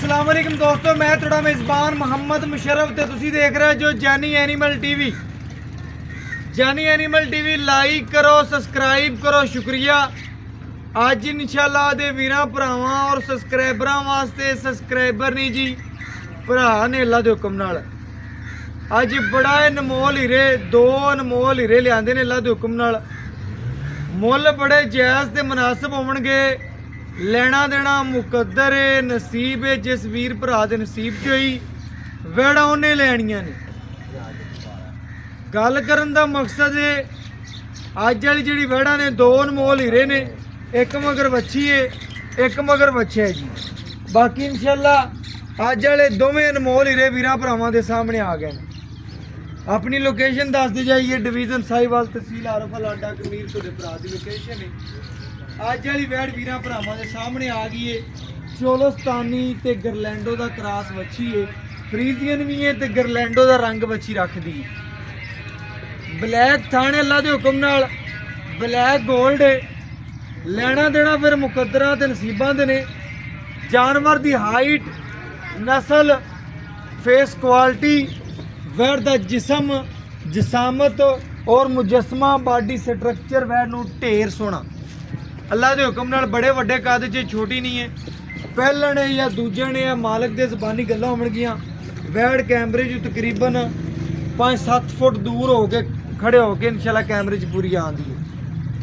अस्सलाम वालेकुम दोस्तों, मैं थोड़ा मेज़बान मोहम्मद मुशर्रफ ते तुसी देख रहे हो जो जानी एनिमल टीवी। जानी एनिमल टीवी लाइक करो, सब्सक्राइब करो, शुक्रिया। अज इंशाल्लाह दे वीरां भरावां और सब्सक्राइबरां वास्ते सब्सक्राइबर नहीं जी भरा ने अल्लाह दे हुक्म नाल अज बड़ा अनमोल हीरे, दो अनमोल हीरे लिआंदे ने अल्लाह दे हुक्म नाल। मुੱਲ बड़े जायज़ ते मुनासिब होवणगे। ਲੈਣਾ ਦੇਣਾ ਮੁਕੱਦਰ ਏ, ਨਸੀਬ ਏ। ਜਿਸ ਵੀਰ ਭਰਾ ਦੇ ਨਸੀਬ 'ਚ ਹੋਈ ਵੈੜਾ ਉਹਨੇ ਲੈਣੀਆਂ ਨੇ। ਗੱਲ ਕਰਨ ਦਾ ਮਕਸਦ ਏ ਅੱਜ ਵਾਲੀ ਜਿਹੜੀ ਵੈੜਾ ਨੇ ਦੋ ਅਨਮੋਲ ਹੀਰੇ ਨੇ, ਇੱਕ ਮਗਰ ਵੱਛੀ ਏ, ਇੱਕ ਮਗਰ ਵੱਛਾ ਹੈ ਜੀ। ਬਾਕੀ ਇਨਸ਼ਾਅੱਲਾ ਅੱਜ ਵਾਲੇ ਦੋਵੇਂ ਅਨਮੋਲ ਹੀਰੇ ਵੀਰਾਂ ਭਰਾਵਾਂ ਦੇ ਸਾਹਮਣੇ ਆ ਗਏ ਨੇ। अपनी लोकेशन दसते जाइए, डिवीजन साहिवाल तहसील आरफल अड्डा कमीर तो भरा की लोकेशन है। अज वाली वैड़ वीर भरावां दे सामने आ गई है। चोलोस्तानी ते गरलैंडो का क्रॉस वच्छी है, फ्रीजियन भी है ते गरलैंडो का रंग वच्छी रखदी है। ब्लैक थाने अल्लाह के हुक्म नाल ब्लैक गोल्ड है। लेना देना फिर मुकद्दरां ते नसीबां दे ने। जानवर की हाइट, नस्ल, फेस क्वालिटी, वैड़ का जिसम, जिसामत और मुजस्मा बॉडी स्ट्रक्चर वैड़ नूं ढेर सोना अल्लाह के हुक्म नाल बड़े वड्डे कद च छोटी नहीं है। पहलण या दूजे ने या मालक के जबानी गल्लां होणगियां। वैड़ कैमरे च तकरीबन 5-7 फुट दूर हो के खड़े हो के इंशाल्लाह कैमरे च पूरी आंदी है।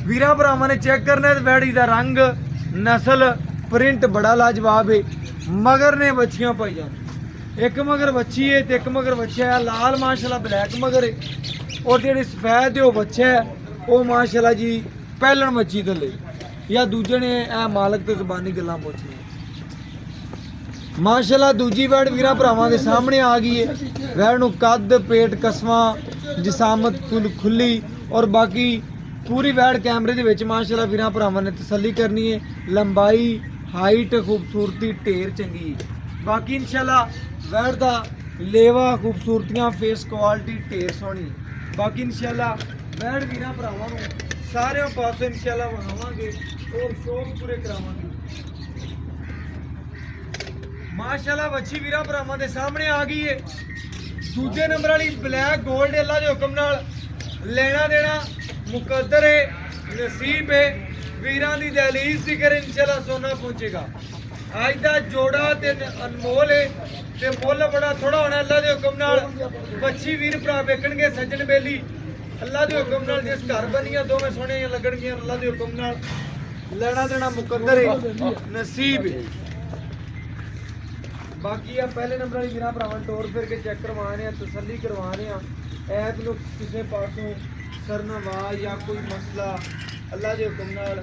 वीरां भरावां ने चेक करना है वैड़ी दा रंग, नस्ल, प्रिंट बड़ा लाजवाब है। मगर ने बच्चियां पाईयां, एक मगर वच्छी है तो एक मगर वच्छा है। लाल माशाल्लाह ब्लैक मगर है और जी सफेद है वो वच्छा है। वो माशाल्लाह जी पहलन वच्छी थले या दूजे ने मालक तो जबानी गल्लां पूछी। माशाल्लाह दूजी वैड़ वीरां भरावां दे सामने आ गई है। वैड़ नूं कद, पेट, कसमां, जिसामत खुली और बाकी पूरी वैड़ कैमरे दे विच माशाल्लाह वीरां भरावां ने तसल्ली करनी है। लंबाई, हाइट, खूबसूरती ढेर चंगी है। बाकी इंशाल्लाह वैड़ का लेवा, खूबसूरतियां, फेस क्वालिटी ढेर सोहनी। बाकी इंशाल्लाह वैड़ वीरां भरावां नूं सारे पासों इंशाल्लाह वहावांगे और शौक पूरे करावांगे। माशाल्लाह वच्छी वीरां भरावां दे सामने आ गई है। दूजे नंबर वाली ब्लैक गोल्ड अल्लाह दे हुक्म नाल लेना देना मुकद्दर है, नसीब है। वीरां दी दहलीज दी कर इंशाल्लाह सोना पहुंचेगा। अज का जोड़ा ते अनमोल है ते मुੱਲ बड़ा थोड़ा होना अल्लाह के हुक्म नाल। वच्छी वीर भरा वेखणगे सज्जन बेली अल्लाह के हुक्म नाल। जिस घर बनिया दोवें सोहणियां लगणगियां अल्लाह के हुक्म नाल। लेना देना मुकद्दर है, नसीब है। बाकी आ पहले नंबर वाली वीरां भरावां टोर फिर के चेक करवाने, तसल्ली करवाने। ऐप लोग किसी पासों सरनवा या कोई मसला अल्लाह के हुक्म नाल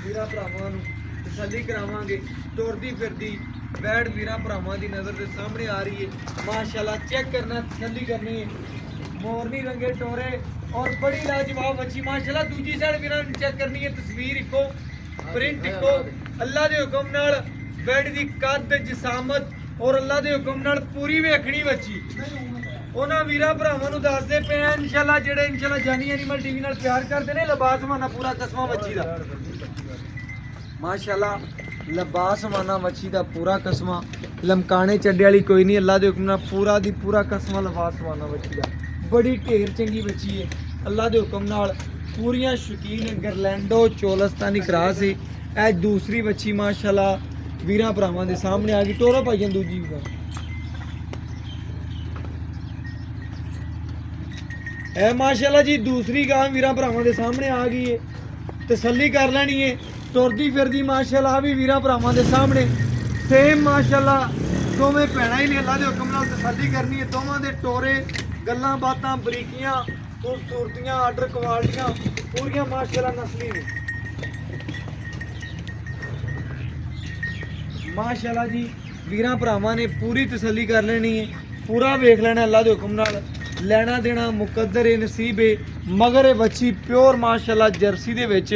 वीरां भरावां नूं तसल्ली करावांगे। तुरदी फिरदी वैड़ वीरां भरावां दी नज़र के सामने आ रही है। माशाल्लाह चेक करना, तसल्ली करनी है। मोरनी रंगे टोरे और बड़ी लाजवाब अच्छी माशाल्लाह। दूजी साइड वीरां चेक करनी है, तस्वीर इको, प्रिंट इको। अल्लाह के हुक्म नाल वैड़ दी कद, जिसामत और अल्लाह के हुक्म नाल पूरी वेखणी बच्ची। उन्हां वीरां भरावां नूं दसदे पे इंशाल्लाह जेड़े इंशाल्लाह जानी एनिमल टीवी नाल प्यार करते ने। लिबास माना पूरा कसमा बच्ची दा माशाल्लाह, लिबास माना मच्छी का पूरा कसमा, लमकाने चड्डे वाली कोई नहीं। अल्लाह के हुक्म नाल पूरा दी पूरा कसमा लिबास माना मच्छी का। बड़ी ढेर चंगी बच्ची है अल्लाह के हुक्म नाल। पूरियां शौकीन गरलैंडो चोलस्तानी क्रॉस है। ए दूसरी बच्ची माशाल्लाह वीरां भरावां दे सामने आ गई। टोरा पाइयां दूजी भी ए माशाल्लाह जी दूसरी गां वीरां भरावां दे सामने आ गई है। तसल्ली कर लेनी है। तुरदी फिरदी माशाल्लाह भी वीरां भरावां दे सामने सेम माशाल्लाह दोवें भैणां ही ने। अल्लाह के हुक्म नाल तसल्ली करनी है। दोवां दे टोरे, गल्लां बातां, बरीकियां, खूबसूरतियां, आर्डर क्वालिटियां पूरियां माशाल्लाह नस्ली ने। माशाल्लाह जी वीरां भरावां ने पूरी तसल्ली कर लेनी है, पूरा वेख लेना अल्लाह के हुक्म नाल। लेना देना मुकद्दर है, नसीब है। मगर ये वच्छी प्योर माशाल्लाह जर्सी दे विच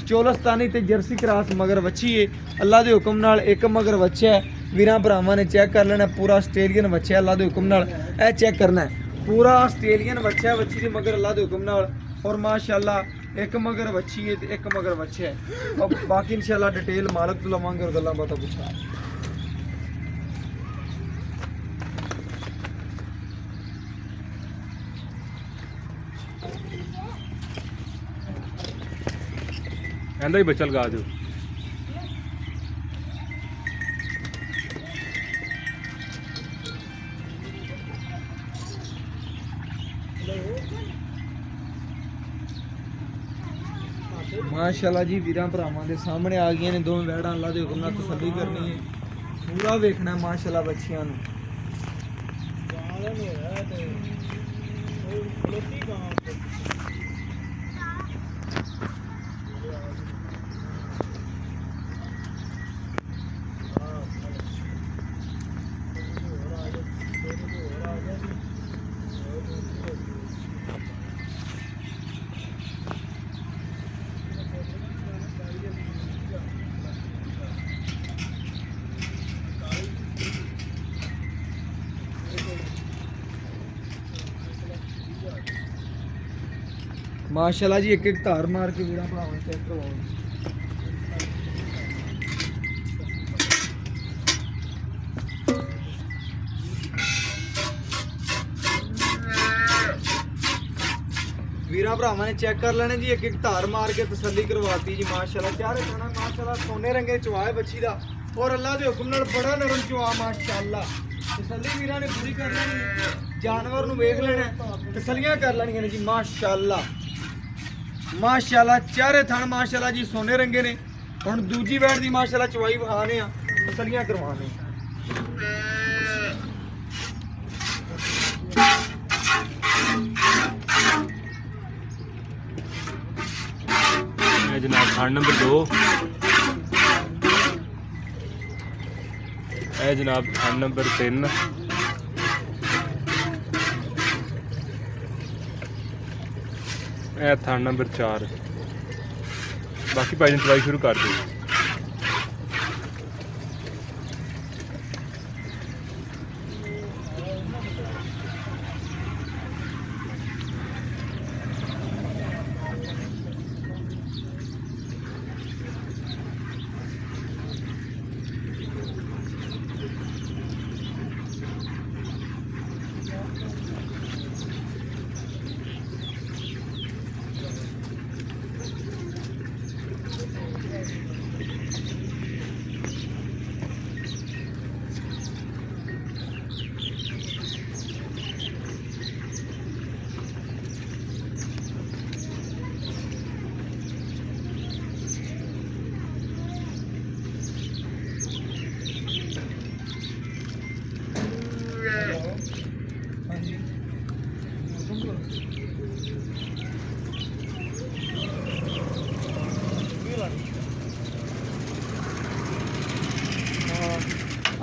चोलस्तानी ते जर्सी क्रॉस मगर वच्छी है अल्लाह के हुक्म नाल। एक मगर वच्छा है वीरां भरावां ने चेक कर लेना। पूरा आस्ट्रेलियन वच्छा है अल्लाह के हुक्म नाल। ए चेक करना है पूरा आस्ट्रेलियन वच्छा है वच्छी दी मगर अल्लाह के हुक्म नाल। और माशाल्लाह एक मगर वच्छी है तो एक मगर वच्छा है। और बाकी इंशाल्लाह डिटेल मालक तो लवांगे और गल्लां बातां पुछांगे। ਕਹਿੰਦਾ ਹੀ ਬੱਚਾ ਲਗਾ ਦਿਓ। ਮਾਸ਼ਾਅੱਲਾ ਜੀ ਵੀਰਾਂ ਭਰਾਵਾਂ ਦੇ ਸਾਹਮਣੇ ਆ ਗਈਆਂ ਨੇ ਦੋਵੇਂ ਵੈੜਾਂ। ਅੱਲਾ ਦੇ ਹੁਕਮ ਨਾਲ ਤਸੱਲੀ ਕਰਨੀ ਹੈ, ਪੂਰਾ ਵੇਖਣਾ ਮਾਸ਼ਾਅੱਲਾ ਬੱਚਿਆਂ ਨੂੰ। माशाल्लाह जी एक एक धार मार के वीरा भरावां चेक करवाओ। वीरा भरावां ने चेक कर लेने जी, एक एक धार मार के तसल्ली करवाती जी। माशाल्लाह चारे खाना माशाल्लाह सोने रंगे चुआ बच्ची दा और अल्लाह दे हुक्म नाल बड़ा नरम चुआ माशाल्लाह। तसल्ली वीरा ने पूरी कर लेनी, जानवर नूं वेख लेना, तसल्लियां कर लेनियां ने जी माशाल्लाह। माशाल्लाह चारे थण माशाल्लाह जी सोने रंगे ने। हुण दूजी वैड़ दी माशाल्लाह चवाई वहाने आ, तसल्लियां करवाने। जनाब थान नंबर 2 है जनाब, थान नंबर 3 थान नंबर 4। बाकी भाई चवाई शुरू कर दो।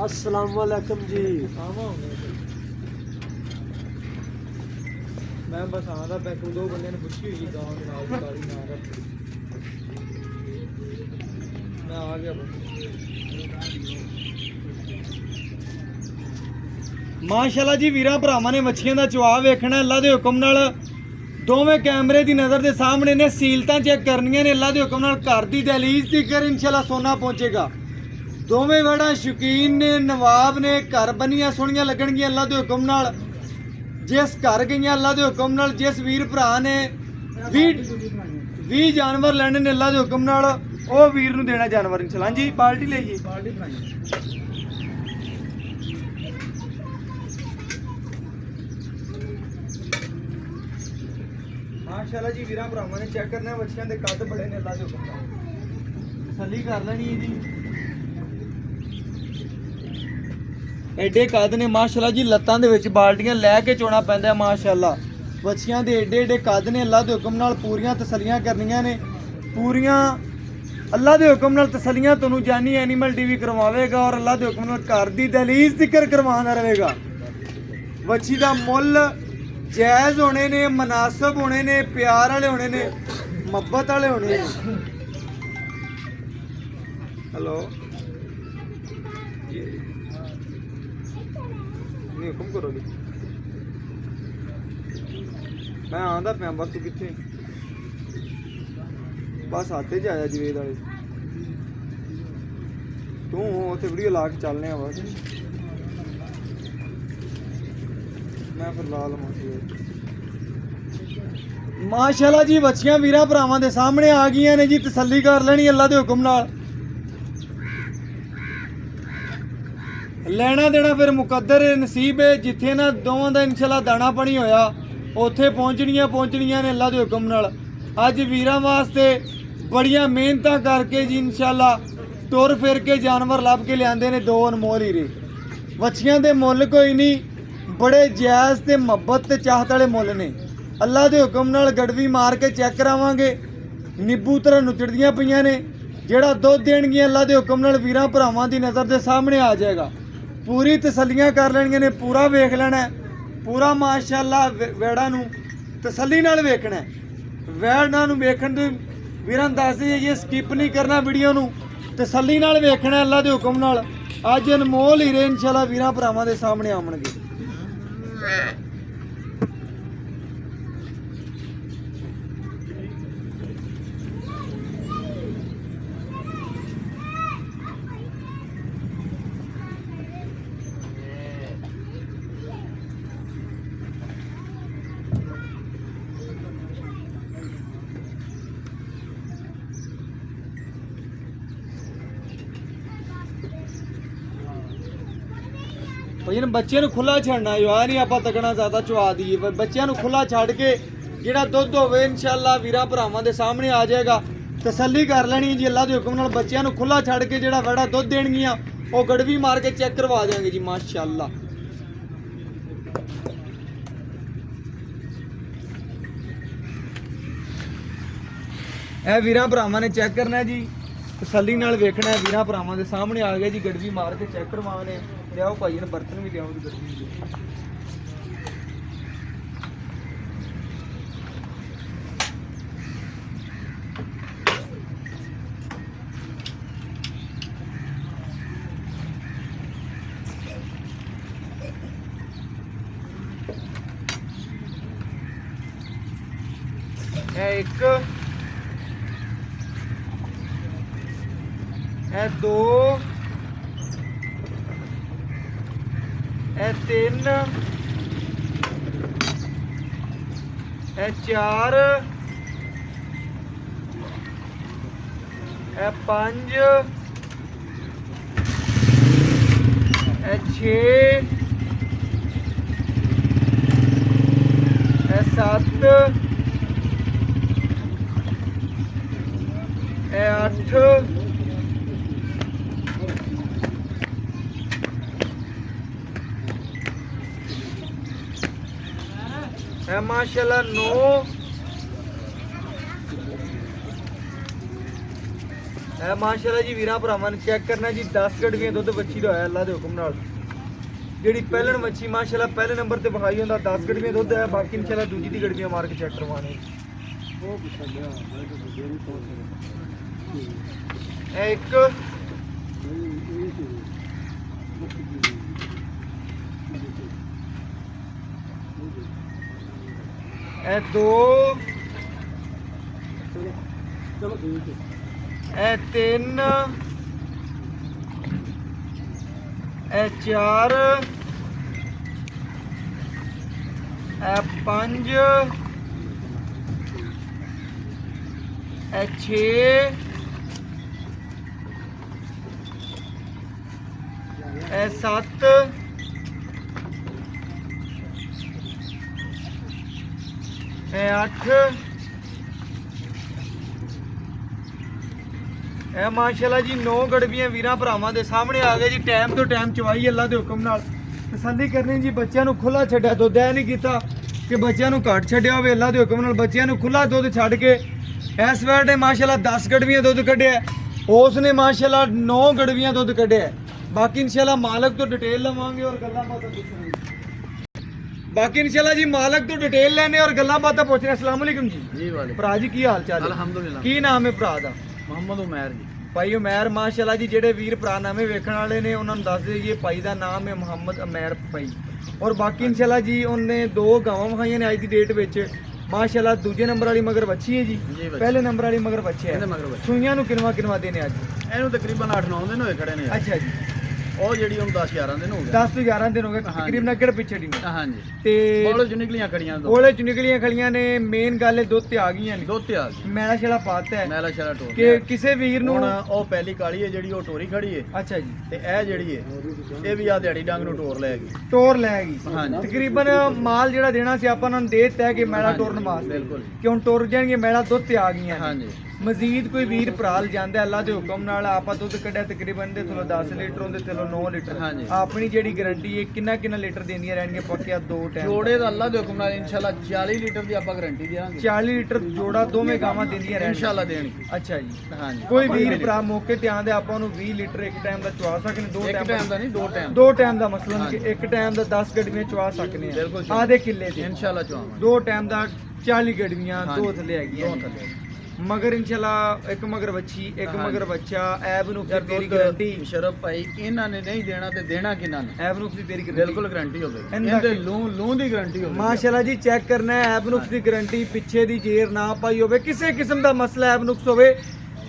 अस्सलाम वालेकुम जी। मैं बस आंदा पे दो बंदे ने पुछी हुई गांव के नाल काली ना रख, मैं आ गया बस। माशाल्लाह जी वीरा भरावां ने मच्छियां दा चवा वेखना अल्लाह दे हुक्म नाल। दोवें कैमरे दी नज़र दे सामने ने, सीलतां चेक करनियां ने अल्लाह दे हुक्म नाल। घर दी दहलीज तिकर इंशाल्लाह सोना पहुंचेगा। दोवें वड़ा शौकीन ने, नवाब ने, घर बनिया सोहणियां लगणगियां अल्लाह दे हुक्म नाल। जिस घर गईयां अल्लाह दे हुक्म नाल, जिस वीर भरा ने 20 जानवर लैने ने अल्लाह दे हुक्म नाल, ओ वीर नूं देना जानवर इंशाल्लाह। जी बाल्टी लेइए, बाल्टी माशाल्लाह जी वीरा भरावां ने चेक करना। बच्चियां दे कद बड़े ने अल्लाह दे हुक्म नाल, तसल्ली कर लेनी है जी। एडे कद ने माशाल्लाह जी, लत्तां दे विच बाल्टियां लै के चोना पैंदा है माशाल्लाह। बच्चियां दे एडे एडे कद ने अल्लाह दे हुक्म नाल। पूरियां तसल्लियां करनियां ने, पूरियां अल्लाह दे हुक्म नाल तसल्लियां तुहानूं जानी एनिमल टीवी करवावेगा और अल्लाह दे हुक्म नाल घर दी दहलीज तिकर करवाना रहेगा। बच्ची दा मुੱਲ जायज़ होने ने, मुनासिब होने ने, प्यार वाले होने ने, मुहब्बत वाले होने ने। हेलो हुक्म करो जी, मैं आंदा पिया बस। तू किथे? बस आते च आया जवेद वाले। तू उत्थे वीडियो ला के चलने बस। मैं फिर ला लवां ਮਾਸ਼ਾਅੱਲਾ ਜੀ ਬੱਚੀਆਂ ਵੀਰਾਂ ਭਰਾਵਾਂ ਦੇ ਸਾਹਮਣੇ ਆ ਗਈਆਂ ਨੇ ਜੀ, ਤਸੱਲੀ ਕਰ ਲੈਣੀ ਅੱਲਾ ਦੇ ਹੁਕਮ ਨਾਲ। ਲੈਣਾ ਦੇਣਾ ਫਿਰ ਮੁਕੱਦਰ ਹੈ, ਨਸੀਬ ਹੈ। ਜਿੱਥੇ ਨਾ ਦੋਵਾਂ ਦਾ ਇਨਸ਼ਾਅੱਲਾ ਦਾਣਾ ਪਾਣੀ ਹੋਇਆ ਉੱਥੇ ਪਹੁੰਚਣੀਆਂ ਨੇ ਅੱਲਾ ਦੇ ਹੁਕਮ ਨਾਲ। ਅੱਜ ਵੀਰਾਂ ਵਾਸਤੇ ਬੜੀਆਂ ਮਿਹਨਤਾਂ ਕਰਕੇ ਜੀ ਇਨਸ਼ਾਅੱਲਾ ਤੁਰ ਫਿਰ ਕੇ ਜਾਨਵਰ ਲੱਭ ਕੇ ਲਿਆਂਦੇ ਨੇ ਦੋ ਅਨਮੋਲ ਹੀਰੇ। ਵੱਛੀਆਂ ਦੇ ਮੁੱਲ ਕੋਈ ਨਹੀਂ, ਬੜੇ ਜਾਇਜ਼ ਤੇ ਮੁਹੱਬਤ ਤੇ ਚਾਹਤ ਵਾਲੇ ਮੁੱਲ ਨੇ। ਅੱਲਾ ਦੇ ਹੁਕਮ ਨਾਲ ਗੜਵੀ ਮਾਰ ਕੇ ਚੈੱਕ ਕਰਾਵਾਂਗੇ, ਨਿੱਬੂ ਤਰ੍ਹਾਂ ਨੁਚੜਦੀਆਂ ਪਈਆਂ ਨੇ। ਜਿਹੜਾ ਦੁੱਧ ਦੇਣਗੀਆਂ ਅੱਲਾ ਦੇ ਹੁਕਮ ਨਾਲ ਵੀਰਾਂ ਭਰਾਵਾਂ ਦੀ ਨਜ਼ਰ ਦੇ ਸਾਹਮਣੇ ਆ ਜਾਏਗਾ। ਪੂਰੀ ਤਸੱਲੀਆਂ ਕਰ ਲੈਣੀਆਂ ਨੇ, ਪੂਰਾ ਵੇਖ ਲੈਣਾ ਹੈ, ਪੂਰਾ ਮਾਸ਼ਾਅੱਲਾ ਵੈੜਾਂ ਨੂੰ ਤਸੱਲੀ ਨਾਲ ਵੇਖਣਾ ਹੈ। ਵੈੜਾਂ ਨੂੰ ਵੇਖਣ ਦੇ ਵੀਰਾਂ ਨੂੰ ਦੱਸ ਦਈਏ ਇਹ ਸਕਿਪ ਨਹੀਂ ਕਰਨਾ, ਵੀਡੀਓ ਨੂੰ ਤਸੱਲੀ ਨਾਲ ਵੇਖਣਾ ਅੱਲਾ ਦੇ ਹੁਕਮ ਨਾਲ। ਅੱਜ ਅਨਮੋਲ ਹੀਰੇ ਇਨਸ਼ਾਅੱਲਾ ਵੀਰਾਂ ਭਰਾਵਾਂ ਦੇ ਸਾਹਮਣੇ ਆਉਣਗੇ। ਭਾਈ ਇਹਨਾਂ ਬੱਚਿਆਂ ਨੂੰ ਖੁੱਲਾ ਛੱਡਣਾ ਯਾਰ, ਨਹੀਂ ਆਪਾਂ ਤੱਕਣਾ ਜ਼ਿਆਦਾ ਚਵਾ ਦਈਏ। ਬੱਚਿਆਂ ਨੂੰ ਖੁੱਲਾ ਛੱਡ ਕੇ ਜਿਹੜਾ ਦੁੱਧ ਹੋਵੇ ਇਨਸ਼ਾਅੱਲਾ ਵੀਰਾਂ ਭਰਾਵਾਂ ਦੇ ਸਾਹਮਣੇ ਆ ਜਾਏਗਾ। ਤਸੱਲੀ ਕਰ ਲੈਣੀ ਜੀ ਅੱਲਾ ਦੇ ਹੁਕਮ ਨਾਲ। ਬੱਚਿਆਂ ਨੂੰ ਖੁੱਲਾ ਛੱਡ ਕੇ ਜਿਹੜਾ ਵੜਾ ਦੁੱਧ ਦੇਣਗੀਆਂ ਉਹ ਗੜਵੀ ਮਾਰ ਕੇ ਚੈੱਕ ਕਰਵਾ ਦੇਵਾਂਗੇ ਜੀ ਮਾਸ਼ਾਅੱਲਾ। ਇਹ ਵੀਰਾਂ ਭਰਾਵਾਂ ਨੇ ਚੈੱਕ ਕਰਨਾ ਜੀ, ਤਸੱਲੀ ਨਾਲ ਵੇਖਣਾ ਹੈ। ਵੀਰਾਂ ਭਰਾਵਾਂ ਦੇ ਸਾਹਮਣੇ ਆ ਗਿਆ ਜੀ, ਗੜਵੀ ਮਾਰ ਕੇ ਚੈੱਕ ਕਰਵਾਉਣੇ। ਲਿਆਓ ਭਾਈ ਨੇ ਬਰਤਨ ਵੀ ਲਿਆਓ ਜੀ ਗੜਵੀ ਦੇ। ਇਹ ਇੱਕ, ਇਹ ਦੋ, ਇਹ ਤਿੰਨ, ਇਹ ਚਾਰ, ਇਹ ਪੰਜ, ਇਹ ਛੇ, ਇਹ ਸੱਤ, ਇਹ ਅੱਠ, ਇਹ ਮਾਸ਼ਾਅੱਲਾ 9, ਇਹ ਮਾਸ਼ਾਅੱਲਾ ਜੀ ਵੀਰਾਂ ਭਰਾਵਾਂ ਨੇ ਚੈੱਕ ਕਰਨਾ ਜੀ। 10 ਗੜਵੀਆਂ ਦੁੱਧ ਬੱਚੀ ਦਾ ਹੋਇਆ ਅੱਲਾ ਦੇ ਹੁਕਮ ਨਾਲ। ਜਿਹੜੀ ਪਹਿਲਣ ਮੱਛੀ ਮਾਸ਼ਾਅੱਲਾ ਪਹਿਲੇ ਨੰਬਰ ਤੇ ਵਿਖਾਈ ਹੁੰਦਾ 10 ਗੜਵੀਆਂ ਦੁੱਧ ਹੈ। ਬਾਕੀ ਇਨਸ਼ਾਅੱਲਾ ਦੂਜੀ ਦੀ ਗੜਵੀਆਂ ਮਾਰ ਕੇ ਚੈੱਕ ਕਰਵਾਉਣੇ। ਇਹ ਇੱਕ, ਇਹ ਦੋ, ਇਹ ਤਿੰਨ, ਇਹ ਚਾਰ, ਇਹ ਪੰਜ, ਇਹ ਛੇ, ਇਹ ਸੱਤ, ਇਹ 8, ਇਹ ਮਾਸ਼ਾਅੱਲਾ ਜੀ 9 ਗੜਵੀਆਂ ਵੀਰਾਂ ਭਰਾਵਾਂ ਦੇ ਸਾਹਮਣੇ ਆ ਗਏ ਜੀ। ਟਾਈਮ ਤੋਂ ਟਾਈਮ ਚਵਾਈ ਅੱਲਾ ਦੇ ਹੁਕਮ ਨਾਲ। ਤਸੱਲੀ ਕਰਨੀ ਜੀ। ਬੱਚਿਆਂ ਨੂੰ ਖੁੱਲਾ ਛੱਡਿਆ ਦੁੱਧ, ਐ ਨਹੀਂ ਕੀਤਾ ਕਿ ਬੱਚਿਆਂ ਨੂੰ ਘੱਟ ਛੱਡਿਆ ਹੋਵੇ। ਅੱਲਾ ਦੇ ਹੁਕਮ ਨਾਲ ਬੱਚਿਆਂ ਨੂੰ ਖੁੱਲਾ ਦੁੱਧ ਛੱਡ ਕੇ ਇਸ ਵੇਲੇ ਮਾਸ਼ਾਅੱਲਾ 10 ਗੜਵੀਆਂ ਦੁੱਧ ਕੱਢਿਆ, ਉਸ ਨੇ ਮਾਸ਼ਾਅੱਲਾ 9 ਗੜਵੀਆਂ ਦੁੱਧ ਕੱਢਿਆ। ਬਾਕੀ ਇਨਸ਼ਾਅੱਲਾ ਮਾਲਕ ਤੋਂ ਡਿਟੇਲ ਲਵਾਂਗੇ ਔਰ ਗੱਲਾਂ ਬਾਤਾਂ ਪੁੱਛਾਂਗੇ। ਬਾਕੀ ਇਨਸ਼ਾਅੱਲਾ ਜੀ ਮਾਲਕ ਤੋਂ ਡਿਟੇਲ ਲੈਣੇ ਔਰ ਗੱਲਾਂ ਬਾਤਾਂ ਪੁੱਛਣੇ। अस्सलाम वालेकुम जी वाले ਭਰਾ ਜੀ, ਕੀ ਹਾਲ ਚਾਲ ਹੈ? अल्हम्दुलिल्लाह। ਕੀ ਨਾਮ ਹੈ ਭਰਾ ਦਾ? मोहम्मद उमैर जी। ਭਾਈ ਉਮੈਰ ਮਾਸ਼ਾਅੱਲਾ ਜੀ। ਜਿਹੜੇ ਵੀਰ ਭਰਾ ਨਵੇਂ ਵੇਖਣ ਵਾਲੇ ਨੇ ਉਹਨਾਂ ਨੂੰ ਦੱਸ ਦਈਏ ਭਾਈ ਦਾ ਨਾਮ ਹੈ ਮੁਹੰਮਦ ਉਮੈਰ ਭਾਈ। ਔਰ ਬਾਕੀ ਇਨਸ਼ਾਅੱਲਾ ਜੀ ਉਹਨੇ 2 ਗਾਵਾਂ ਵਿਖਾਈਆਂ ਨੇ ਅੱਜ ਦੀ ਡੇਟ ਵਿੱਚ ਮਾਸ਼ਾਅੱਲਾ। ਦੂਜੇ ਨੰਬਰ ਵਾਲੀ ਮਗਰ ਬੱਚੀ ਹੈ ਜੀ, ਪਹਿਲੇ ਨੰਬਰ ਵਾਲੀ ਮਗਰ ਬੱਚੇ ਹੈ। ਸੂਈਆਂ ਨੂੰ ਕਿੰਨਵਾ ਦੇਣੇ ਅੱਜ? ਇਹਨੂੰ ਤਕਰੀਬਨ 8-9 ਦਿਨ ਹੋਏ ਖੜੇ ਨੇ। ਅੱਛਾ ਜੀ। ਉਹ ਜਿਹੜੀ ਹੁਣ 10-11 ਦਿਨ ਹੋ ਗਏ 10 ਤੋਂ 11 ਦਿਨ ਹੋ ਗਏ ਹਾਂਜੀ। ਤਕਰੀਬਨ ਅੱਗੇ ਪਿੱਛੇ ਦੀ ਹਾਂਜੀ ਤੇ ਬੋਲੇ ਚ ਨਿਕਲੀਆਂ ਖੜੀਆਂ ਦੋ ਕੋਲੇ ਚ ਨਿਕਲੀਆਂ ਖਲੀਆਂ ਨੇ ਮੇਨ ਗੱਲ ਇਹ ਦੁੱਧ ਤੇ ਆ ਗਈਆਂ ਨੇ ਦੁੱਧ ਤੇ ਆ ਗਈ ਮੈਲਾ ਛੇਲਾ ਪਾਤਾ ਹੈ ਮੈਲਾ ਸ਼ਰਾ ਟੋਰ ਕਿ ਕਿਸੇ ਵੀਰ ਨੂੰ ਹੁਣ ਉਹ ਪਹਿਲੀ ਕਾਲੀ ਹੈ ਜਿਹੜੀ ਉਹ ਟੋਰੀ ਖੜੀ ਹੈ ਅੱਛਾ ਜੀ ਤੇ ਇਹ ਜਿਹੜੀ ਹੈ ਇਹ ਵੀ ਆ ਦਿਹਾੜੀ ਡੰਗ ਨੂੰ ਟੋਰ ਲੈ ਗਈ ਟੋਰ ਲੈ ਗਈ ਹਾਂਜੀ। ਤਕਰੀਬਨ ਮਾਲ ਜਿਹੜਾ ਦੇਣਾ ਸੀ ਆਪਾਂ ਉਹਨਾਂ ਨੂੰ ਦੇ ਦਿੱਤਾ ਹੈ ਕਿ ਮੈਲਾ ਟੋਰਨ ਵਾਸਤੇ ਬਿਲਕੁਲ ਕਿ ਹੁਣ ਟੁਰ ਜਾਣਗੇ ਮੈਲਾ ਦੁੱਧ ਤੇ ਆ ਗਈਆਂ ਨੇ। ਹਾਂਜੀ ਮਜ਼ੀਦ ਕੋਈ ਵੀਰ ਭਰਾਲ ਜਾਂਦਾ ਅੱਲਾ ਦੇ ਹੁਕਮ ਨਾਲ ਆਪਾਂ ਦੁੱਧ ਕੱਢਿਆ ਤਕਰੀਬਨ ਦੇ ਥਲੋਂ 10 ਲੀਟਰ ਹੁੰਦੇ ਥਲੋਂ 9 ਲੀਟਰ ਹਾਂਜੀ। ਆਪਣੀ ਜਿਹੜੀ ਗਾਰੰਟੀ ਹੈ ਕਿੰਨਾ ਲੀਟਰ ਦੇਣੀਆਂ ਰਹਿਣਗੇ ਪੱਕਿਆ 2 ਟਾਈਮ ਜੋੜੇ ਦਾ ਅੱਲਾ ਦੇ ਹੁਕਮ ਨਾਲ ਇਨਸ਼ਾਅੱਲਾ 40 ਲੀਟਰ ਦੀ ਆਪਾਂ ਗਾਰੰਟੀ ਦੇਵਾਂਗੇ 40 ਲੀਟਰ ਜੋੜਾ ਦੋਵੇਂ ਗਾਵਾਂ ਦਿੰਦੀਆਂ ਰਹਿਣਗੀਆਂ ਇਨਸ਼ਾਅੱਲਾ ਦੇਣਗੇ ਅੱਛਾ ਜੀ ਹਾਂਜੀ ਕੋਈ ਆਪਾਂ ਵੀਰ ਦੇਣਗੇ। ਭਰਾ ਮੌਕੇ ਤੇ ਆਂਦੇ ਆਪਾਂ ਨੂੰ 20 ਲੀਟਰ ਇੱਕ ਟਾਈਮ ਦਾ ਚਵਾ ਸਕਦੇ ਦੋ ਇੱਕ ਟਾਈਮ ਟਾਈਮ ਦਾ ਨਹੀਂ ਦੋ ਟਾਈਮ ਦੋ ਟਾਈਮ ਦਾ ਮਸਲਾ ਹਾਂਜੀ। ਕਿ ਇੱਕ ਟਾਈਮ ਦਾ 10 ਗੱਡੀਆਂ ਚਵਾ ਸਕਨੇ ਆ ਬਿਲਕੁਲ ਜੀ। ਆਧੇ ਕਿੱਲੇ ਤੇ ਇਨਸ਼ਾਅੱਲਾ ਚਵਾਵਾਂਗੇ ਦੋ ਟਾਈਮ ਦਾ 40 ਗੱਡੀਆਂ ਦੋ ਹਾਂਜੀ। ਥੱਲੇ ਹੈਗੀਆਂ ਦੋ ਥੱਲੇ। ਮਗਰ ਇਨਸ਼ਾਅੱਲਾ ਇੱਕ ਮਗਰ ਬੱਚੀ ਇੱਕ ਹਾਂਜੀ। ਮਗਰ ਬੱਚਾ ਐਬ ਨੂੰ ਯਾਰ ਤੇਰੀ ਦੁੱਧ ਗਾਰੰਟੀ ਸ਼ਰਫ ਭਾਈ ਇਹਨਾਂ ਨੇ ਨਹੀਂ ਦੇਣਾ ਤੇ ਦੇਣਾ ਕਿਨਾਂ ਨੇ ਐਬ ਨੂੰ ਤੇਰੀ ਗਾਰੰਟੀ ਬਿਲਕੁਲ ਗਾਰੰਟੀ ਹੋਵੇ ਇਹਦਾ ਇਹਦੇ ਕੀ? ਲੂੰ ਦੀ ਗਾਰੰਟੀ ਹੋਵੇ ਮਾਸ਼ਾਅੱਲਾ ਜੀ ਚੈੱਕ ਕਰਨਾ ਹੈ ਐਬ ਨੁਕਸ ਦੀ ਗਾਰੰਟੀ ਪਿੱਛੇ ਦੀ ਜੇਰ ਨਾ ਪਾਈ ਹੋਵੇ ਕਿਸੇ ਕਿਸਮ ਦਾ ਮਸਲਾ ਐਬ ਨੁਕਸ ਹੋਵੇ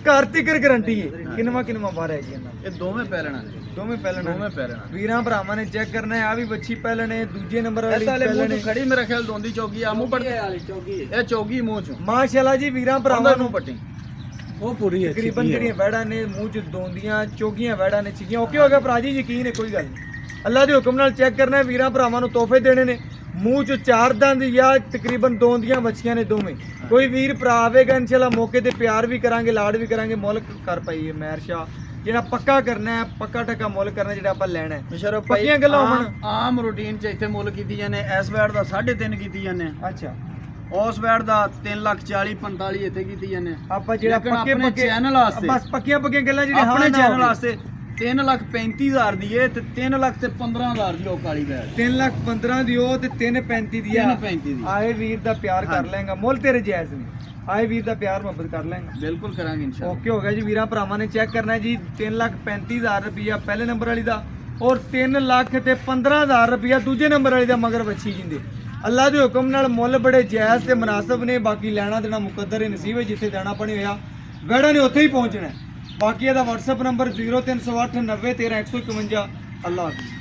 ਘਰ ਤੀਕਰ ਗਾਰੰਟੀ ਹੈ ਕਿੰਨਵਾ ਵਾਰ ਹੈ ਜੀ ਇਹਨਾਂ ਇਹ ਦੋਵੇਂ ਪੈਲਣਾ ਨੇ ਦੋਵੇਂ ਪਹਿਲਣ ਦੋਵੇਂ ਪੈਲਣਾ ਵੀਰਾਂ ਭਰਾਵਾਂ ਨੇ ਚੈੱਕ ਕਰਨਾ ਹੈ ਆ ਵੀ ਬੱਚੀ ਪਹਿਲਣ ਹੈ ਦੂਜੇ ਨੰਬਰ ਵਾਲੀ ਇਹ ਤਾਲੇ ਮੂੰਹ ਪਹਿਲਣ ਤੋਂ ਹੈ ਖੜੀ ਮੇਰਾ ਖਿਆਲ ਦੋਂਦੀ ਚੌਗੀ ਆ ਮੂੰਹ ਪੱਟੀ ਵਾਲੀ ਚੌਗੀ ਇਹ ਚੌਗੀ ਮੂੰਹ ਚੋਂ ਮਾਸ਼ਾਅੱਲਾ ਜੀ ਵੀਰਾਂ ਭਰਾਵਾਂ ਉਹਨਾਂ ਨੂੰ ਨੂੰ ਪੱਟੀ ਉਹ ਪੂਰੀ ਤਕਰੀਬਨ ਜਿਹੜੀਆਂ ਵੈੜਾਂ ਨੇ ਮੂੰਹ ਚ ਦੋਂਦੀਆਂ ਚੋਗੀਆਂ ਵੈੜਾਂ ਨੇ ਚੀਆਂ ਓਕੇ ਹੋ ਗਿਆ ਭਰਾ ਜੀ ਯਕੀਨ ਹੈ ਕੋਈ ਗੱਲ ਨਹੀਂ ਅੱਲਾ ਦੇ ਹੁਕਮ ਨਾਲ ਚੈੱਕ ਕਰਨਾ ਹੈ ਵੀਰਾਂ ਭਰਾਵਾਂ ਨੂੰ ਤੋਹਫੇ ਦੇਣੇ ਨੇ ਮੂੰਹ ਚ 4 ਦੰਦ ਜਾਂ ਤਕਰੀਬਨ ਦੋਂਦੀਆਂ ਬੱਚੀਆਂ ਨੇ ਦੋਵੇਂ ਕੋਈ ਵੀਰ ਭਰਾ ਆਵੇਗਾ ਇਨਸ਼ਾਅੱਲਾ ਮੌਕੇ ਤੇ ਪਿਆਰ ਵੀ ਕਰਾਂਗੇ ਲਾਡ ਵੀ ਕਰਾਂਗੇ ਮੁੱਲ ਕਰ ਪਾਈਏ ਮਹਿਰ ਸ਼ਾਹ ਜਿਹੜਾ ਪੱਕਾ ਕਰਨਾ ਹੈ ਪੱਕਾ ਟੱਕਾ ਮੁੱਲ ਕਰਨਾ ਜਿਹੜਾ ਆਪਾਂ ਲੈਣਾ ਹੈ ਸ਼ਰਫ ਪੱਕੀਆਂ ਗੱਲਾਂ ਹੋਣ ਆਮ ਰੂਟੀਨ ਚ ਇੱਥੇ ਮੁੱਲ ਕੀਤੀ ਜਾਂਦੇ ਇਸ ਵੈਟ ਦਾ 3.5 ਕੀਤੀ ਜਾਂਦੇ ਅੱਛਾ ਉਸ ਵੈਟ ਦਾ 3,40,45 45 ਇੱਥੇ ਕੀਤੀ ਜਾਂਦੇ ਆਪਾਂ ਜਿਹੜਾ ਲੇਕਿਨ ਪੱਕੇ ਆਪਣੇ ਪੱਕੇ ਚੈਨਲ ਵਾਸਤੇ ਬਸ ਪੱਕੀਆਂ ਗੱਲਾਂ ਜਿਹੜੀਆਂ ਆਪਣੇ ਹਾਂ ਨਾ ਚੈਨਲ ਹੋਵੇ। ਵਾਸਤੇ 3,35,000 ਦੀ ਏ ਤੇ 3,15,000 ਦੀ ਉਹ ਕਾਲੀ ਵੈਟ 3,15,000 ਦੀ ਉਹ ਤੇ 3,35,000 ਦੀ ਆ 3,35 ਦੀ ਆਏ ਵੀਰ ਦਾ ਪਿਆਰ ਕਰ ਹਾਂਜੀ। ਲੈਂਗਾ ਮੁੱਲ ਤੇਰੇ ਜਾਇਜ਼ ਨੇ ਆਏ ਵੀਰ ਦਾ ਪਿਆਰ ਮੁਹੱਬਤ ਕਰ ਲੈਂਗਾ ਬਿਲਕੁਲ ਕਰਾਂਗੇ ਇਨਸ਼ਾਅੱਲਾ ਓਕੇ ਹੋ ਗਿਆ ਜੀ ਵੀਰਾਂ ਭਰਾਵਾਂ ਨੇ ਚੈੱਕ ਕਰਨਾ ਜੀ 3,35,000 ਰੁਪਇਆ ਪਹਿਲੇ ਨੰਬਰ ਵਾਲੀ ਦਾ ਔਰ 3,15,000 ਰੁਪਇਆ ਦੂਜੇ ਨੰਬਰ ਵਾਲੀ ਦਾ ਮਗਰ ਬੱਚੀ ਜਿੰਦੇ ਅੱਲਾ ਦੇ ਹੁਕਮ ਨਾਲ ਮੁੱਲ ਬੜੇ ਜਾਇਜ਼ ਤੇ ਮੁਨਾਸਬ ਨੇ ਬਾਕੀ ਲੈਣਾ ਦੇਣਾ ਮੁਕੱਦਰ ਹੈ ਨਸੀਬ ਹੈ ਜਿੱਥੇ ਦਾਣਾ ਪਾਣੀ ਹੋਇਆ ਵੈੜਾ ਨੇ ਉੱਥੇ ਹੀ ਪਹੁੰਚਣਾ ਹੈ। ਬਾਕੀ ਇਹਦਾ WhatsApp ਨੰਬਰ 0308 90 13 151 ਅੱਲਾ ਹਾਫਿਜ਼।